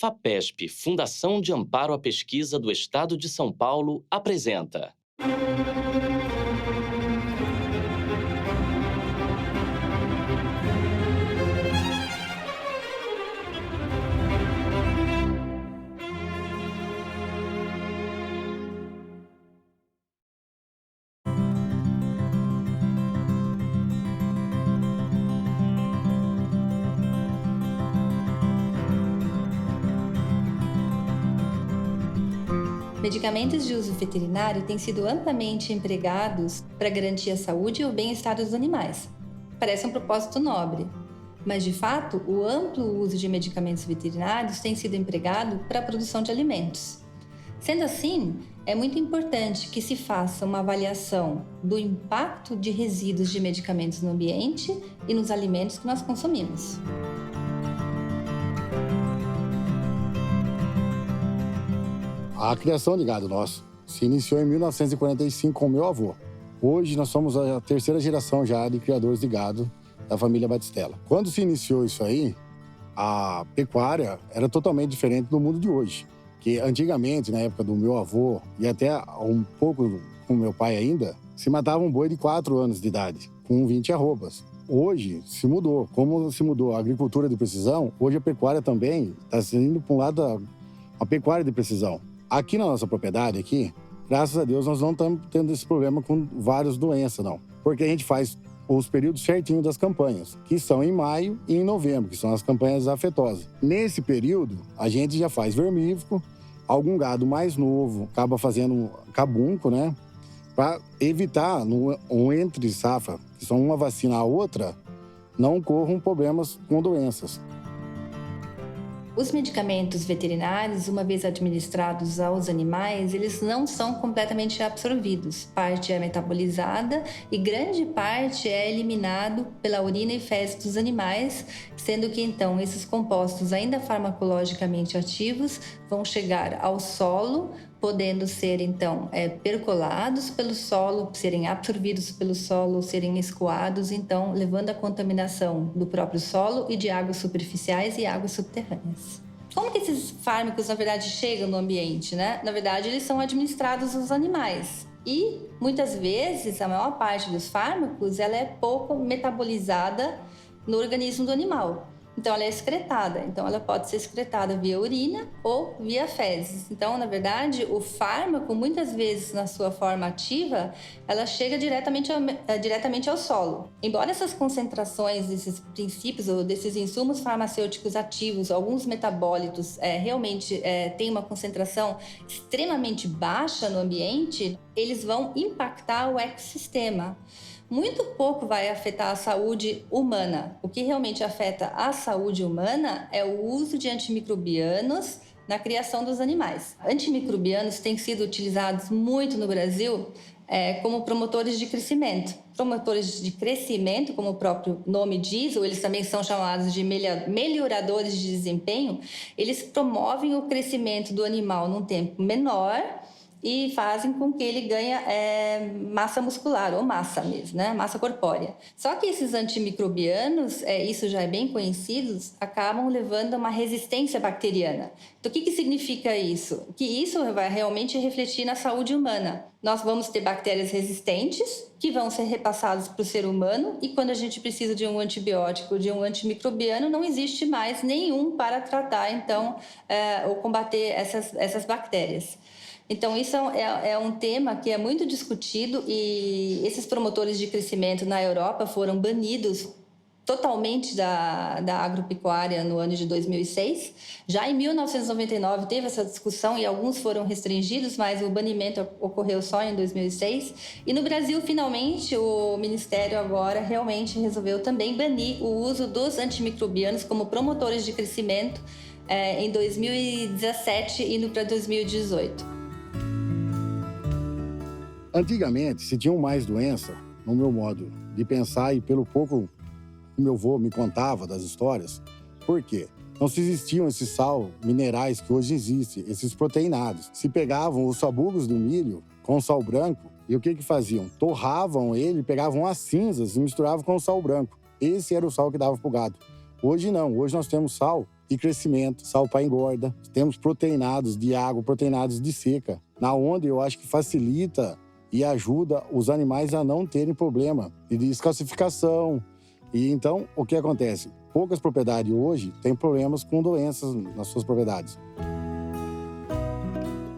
FAPESP, Fundação de Amparo à Pesquisa do Estado de São Paulo, apresenta. Medicamentos de uso veterinário têm sido amplamente empregados para garantir a saúde e o bem-estar dos animais. Parece um propósito nobre, mas de fato, o amplo uso de medicamentos veterinários tem sido empregado para a produção de alimentos. Sendo assim, é muito importante que se faça uma avaliação do impacto de resíduos de medicamentos no ambiente e nos alimentos que nós consumimos. A criação de gado nosso se iniciou em 1945 com meu avô. Hoje nós somos a terceira geração já de criadores de gado da família Batistella. Quando se iniciou isso aí, a pecuária era totalmente diferente do mundo de hoje. Que antigamente, na época do meu avô e até um pouco com meu pai ainda, se matava um boi de 4 anos de idade, com 20 arrobas. Hoje se mudou. Como se mudou a agricultura de precisão, hoje a pecuária também está indo para um lado a pecuária de precisão. Aqui na nossa propriedade, graças a Deus, nós não estamos tendo esse problema com várias doenças, não. Porque a gente faz os períodos certinhos das campanhas, que são em maio e em novembro, que são as campanhas afetosas. Nesse período, a gente já faz vermífugo, algum gado mais novo acaba fazendo cabunco, né? Para evitar, um entre safra, que são uma vacina a outra, não ocorram problemas com doenças. Os medicamentos veterinários, uma vez administrados aos animais, eles não são completamente absorvidos. Parte é metabolizada e grande parte é eliminado pela urina e fezes dos animais, sendo que então esses compostos ainda farmacologicamente ativos vão chegar ao solo, podendo ser então percolados pelo solo, serem absorvidos pelo solo, serem escoados, então levando à contaminação do próprio solo e de águas superficiais e águas subterrâneas. Como que esses fármacos, na verdade, chegam no ambiente, né? Na verdade, eles são administrados aos animais. E, muitas vezes, a maior parte dos fármacos, ela é pouco metabolizada no organismo do animal. Então, ela é excretada. Então, ela pode ser excretada via urina ou via fezes. Então, na verdade, o fármaco, muitas vezes, na sua forma ativa, ela chega diretamente ao solo. Embora essas concentrações desses princípios ou desses insumos farmacêuticos ativos, alguns metabólitos, realmente tenham uma concentração extremamente baixa no ambiente, eles vão impactar o ecossistema. Muito pouco vai afetar a saúde humana. O que realmente afeta a saúde humana é o uso de antimicrobianos na criação dos animais. Antimicrobianos têm sido utilizados muito no Brasil como promotores de crescimento. Promotores de crescimento, como o próprio nome diz, ou eles também são chamados de melhoradores de desempenho, eles promovem o crescimento do animal num tempo menor e fazem com que ele ganhe massa muscular, ou massa mesmo, né? Massa corpórea. Só que esses antimicrobianos, isso já é bem conhecido, acabam levando a uma resistência bacteriana. Então, o que significa isso? Que isso vai realmente refletir na saúde humana. Nós vamos ter bactérias resistentes que vão ser repassadas para o ser humano e quando a gente precisa de um antibiótico, de um antimicrobiano, não existe mais nenhum para tratar, então, ou combater essas bactérias. Então, isso é um tema que é muito discutido e esses promotores de crescimento na Europa foram banidos totalmente da agropecuária no ano de 2006. Já em 1999 teve essa discussão e alguns foram restringidos, mas o banimento ocorreu só em 2006. E no Brasil, finalmente, o Ministério agora realmente resolveu também banir o uso dos antimicrobianos como promotores de crescimento em 2017, indo para 2018. Antigamente, se tinham mais doença, no meu modo de pensar e pelo pouco que meu avô me contava das histórias, por quê? Não se existiam esses minerais que hoje existem, esses proteinados. Se pegavam os sabugos do milho com sal branco e o que faziam? Torravam ele, pegavam as cinzas e misturavam com o sal branco. Esse era o sal que dava pro gado. Hoje não, hoje nós temos sal e crescimento, sal para engorda. Temos proteinados de água, proteinados de seca, na onde eu acho que facilita e ajuda os animais a não terem problema de descalcificação. E então, o que acontece? Poucas propriedades hoje têm problemas com doenças nas suas propriedades.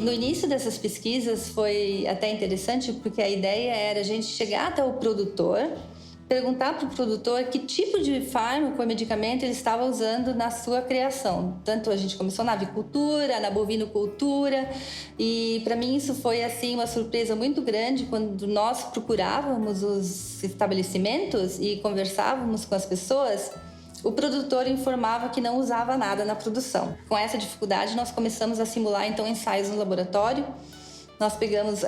No início dessas pesquisas foi até interessante, porque a ideia era a gente chegar até o produtor, perguntar para o produtor que tipo de fármaco ou medicamento ele estava usando na sua criação. Tanto a gente começou na avicultura, na bovinocultura, e para mim isso foi assim uma surpresa muito grande quando nós procurávamos os estabelecimentos e conversávamos com as pessoas. O produtor informava que não usava nada na produção. Com essa dificuldade, nós começamos a simular então ensaios no laboratório. Nós pegamos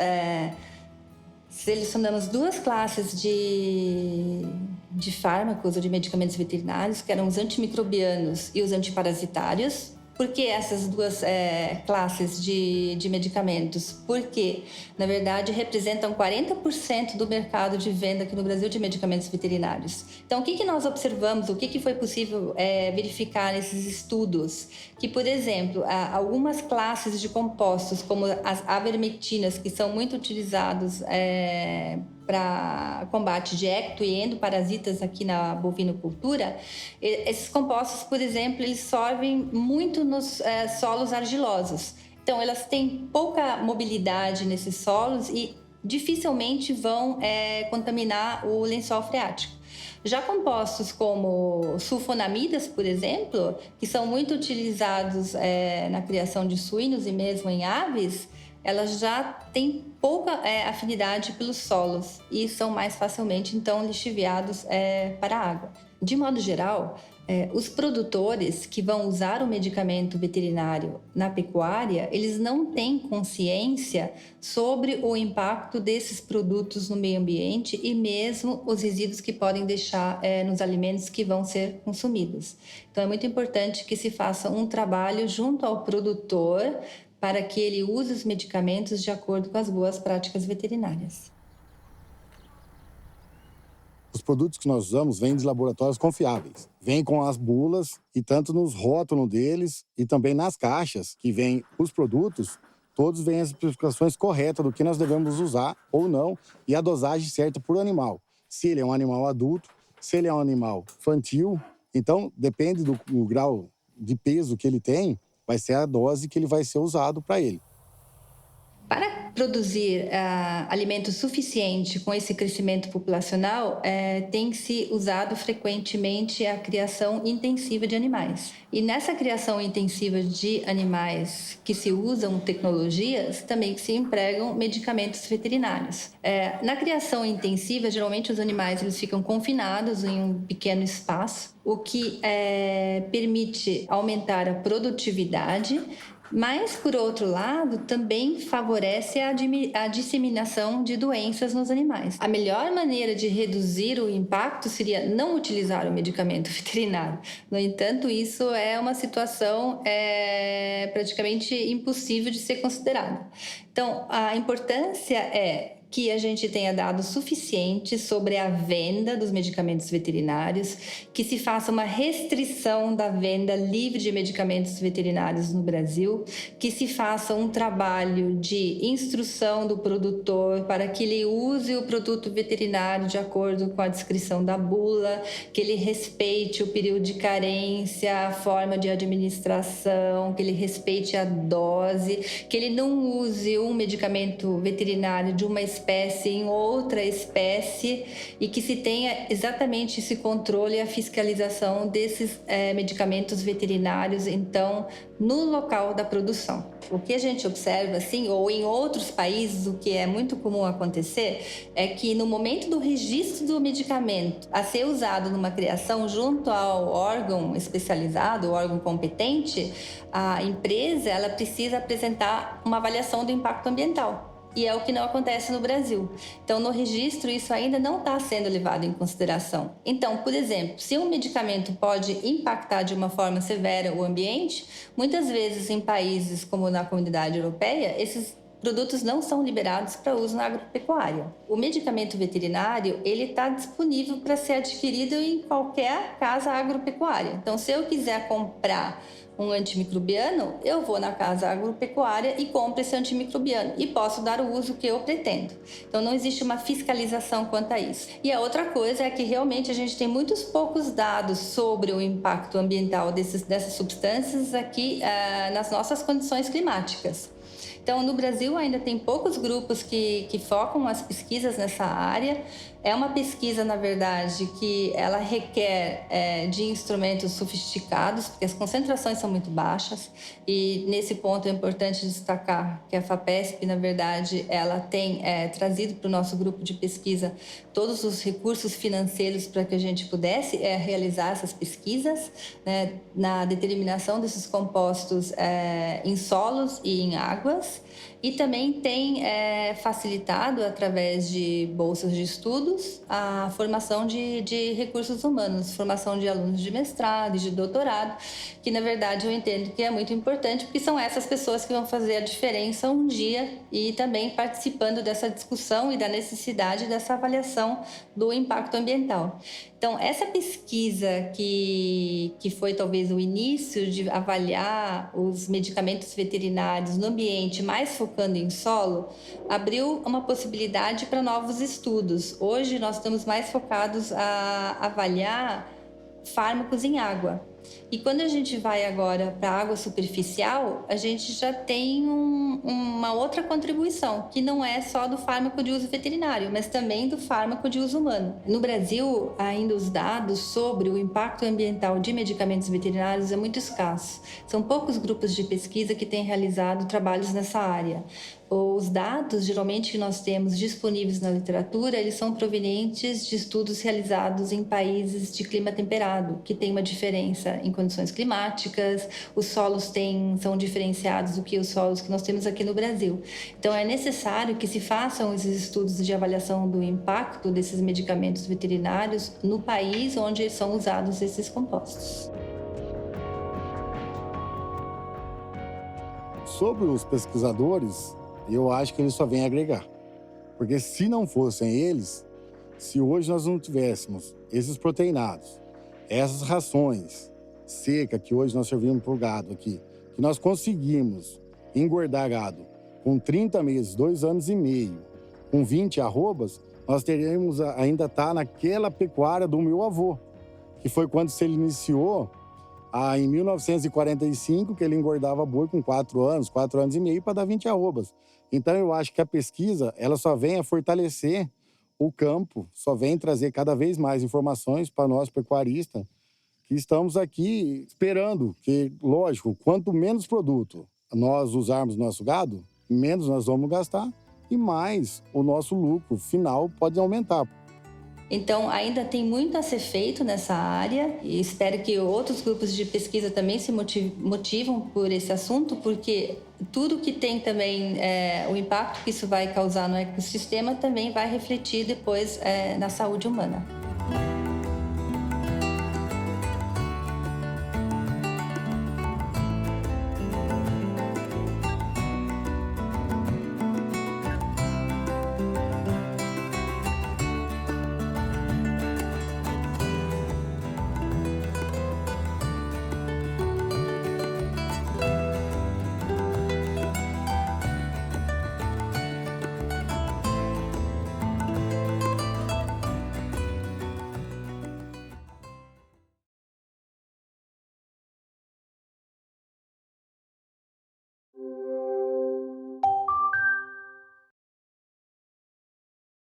selecionamos 2 classes de fármacos ou de medicamentos veterinários, que eram os antimicrobianos e os antiparasitários. Por que essas 2 classes de medicamentos? Porque, na verdade, representam 40% do mercado de venda aqui no Brasil de medicamentos veterinários. Então, o que nós observamos, o que foi possível verificar nesses estudos? Que, por exemplo, algumas classes de compostos, como as avermectinas, que são muito utilizados para combate de ecto e endoparasitas aqui na bovinocultura, esses compostos, por exemplo, eles sorvem muito nos solos argilosos. Então, elas têm pouca mobilidade nesses solos e dificilmente vão contaminar o lençol freático. Já compostos como sulfonamidas, por exemplo, que são muito utilizados na criação de suínos e mesmo em aves, elas já têm pouca afinidade pelos solos e são mais facilmente, então, lixiviados para a água. De modo geral, os produtores que vão usar o medicamento veterinário na pecuária, eles não têm consciência sobre o impacto desses produtos no meio ambiente e mesmo os resíduos que podem deixar nos alimentos que vão ser consumidos. Então, é muito importante que se faça um trabalho junto ao produtor para que ele use os medicamentos de acordo com as boas práticas veterinárias. Os produtos que nós usamos vêm de laboratórios confiáveis. Vêm com as bulas e tanto nos rótulos deles e também nas caixas que vêm os produtos, todos vêm as especificações corretas do que nós devemos usar ou não e a dosagem certa por animal. Se ele é um animal adulto, se ele é um animal infantil, então depende do grau de peso que ele tem, vai ser a dose que ele vai ser usado para ele. Para produzir alimento suficiente com esse crescimento populacional, tem-se usado frequentemente a criação intensiva de animais. E nessa criação intensiva de animais que se usam tecnologias, também se empregam medicamentos veterinários. Na criação intensiva, geralmente os animais eles ficam confinados em um pequeno espaço, o que permite aumentar a produtividade, mas, por outro lado, também favorece a disseminação de doenças nos animais. A melhor maneira de reduzir o impacto seria não utilizar o medicamento veterinário. No entanto, isso é uma situação praticamente impossível de ser considerada. Então, a importância é que a gente tenha dados suficientes sobre a venda dos medicamentos veterinários, que se faça uma restrição da venda livre de medicamentos veterinários no Brasil, que se faça um trabalho de instrução do produtor para que ele use o produto veterinário de acordo com a descrição da bula, que ele respeite o período de carência, a forma de administração, que ele respeite a dose, que ele não use um medicamento veterinário de uma espécie em outra espécie e que se tenha exatamente esse controle e a fiscalização desses medicamentos veterinários, então, no local da produção. O que a gente observa, assim, ou em outros países, o que é muito comum acontecer, é que no momento do registro do medicamento a ser usado numa criação junto ao órgão especializado, o órgão competente, a empresa ela precisa apresentar uma avaliação do impacto ambiental. E é o que não acontece no Brasil. Então, no registro, isso ainda não está sendo levado em consideração. Então, por exemplo, se um medicamento pode impactar de uma forma severa o ambiente, muitas vezes em países como na Comunidade Europeia, esses produtos não são liberados para uso na agropecuária. O medicamento veterinário, ele está disponível para ser adquirido em qualquer casa agropecuária. Então, se eu quiser comprar um antimicrobiano, eu vou na casa agropecuária e compro esse antimicrobiano e posso dar o uso que eu pretendo. Então, não existe uma fiscalização quanto a isso. E a outra coisa é que realmente a gente tem muitos poucos dados sobre o impacto ambiental dessas substâncias aqui nas nossas condições climáticas. Então, no Brasil ainda tem poucos grupos que focam as pesquisas nessa área. É uma pesquisa, na verdade, que ela requer de instrumentos sofisticados, porque as concentrações são muito baixas. E nesse ponto é importante destacar que a FAPESP, na verdade, ela tem trazido para o nosso grupo de pesquisa todos os recursos financeiros para que a gente pudesse realizar essas pesquisas, né, na determinação desses compostos em solos e em águas. E também tem facilitado, através de bolsas de estudos, a formação de recursos humanos, formação de alunos de mestrado e de doutorado, que, na verdade, eu entendo que é muito importante, porque são essas pessoas que vão fazer a diferença um dia e também participando dessa discussão e da necessidade dessa avaliação do impacto ambiental. Então, essa pesquisa que foi talvez o início de avaliar os medicamentos veterinários no ambiente, mais focando em solo, abriu uma possibilidade para novos estudos. Hoje, nós estamos mais focados a avaliar fármacos em água. E quando a gente vai agora para a água superficial, a gente já tem uma outra contribuição, que não é só do fármaco de uso veterinário, mas também do fármaco de uso humano. No Brasil, ainda os dados sobre o impacto ambiental de medicamentos veterinários é muito escasso. São poucos grupos de pesquisa que têm realizado trabalhos nessa área. Os dados, geralmente, que nós temos disponíveis na literatura, eles são provenientes de estudos realizados em países de clima temperado, que tem uma diferença em condições climáticas, os solos são diferenciados do que os solos que nós temos aqui no Brasil. Então, é necessário que se façam esses estudos de avaliação do impacto desses medicamentos veterinários no país onde são usados esses compostos. Sobre os pesquisadores, eu acho que eles só vêm agregar. Porque se não fossem eles, se hoje nós não tivéssemos esses proteinados, essas rações secas que hoje nós servimos para o gado aqui, que nós conseguimos engordar gado com 30 meses, 2 anos e meio, com 20 arrobas, nós teríamos ainda estar naquela pecuária do meu avô, que foi quando se ele iniciou em 1945, que ele engordava boi com 4 anos e meio para dar 20 arrobas. Então, eu acho que a pesquisa, ela só vem a fortalecer o campo, só vem trazer cada vez mais informações para nós pecuaristas, que estamos aqui esperando que, lógico, quanto menos produto nós usarmos no nosso gado, menos nós vamos gastar e mais o nosso lucro final pode aumentar. Então, ainda tem muito a ser feito nessa área e espero que outros grupos de pesquisa também se motivam por esse assunto, porque tudo que tem também, o impacto que isso vai causar no ecossistema também vai refletir depois na saúde humana.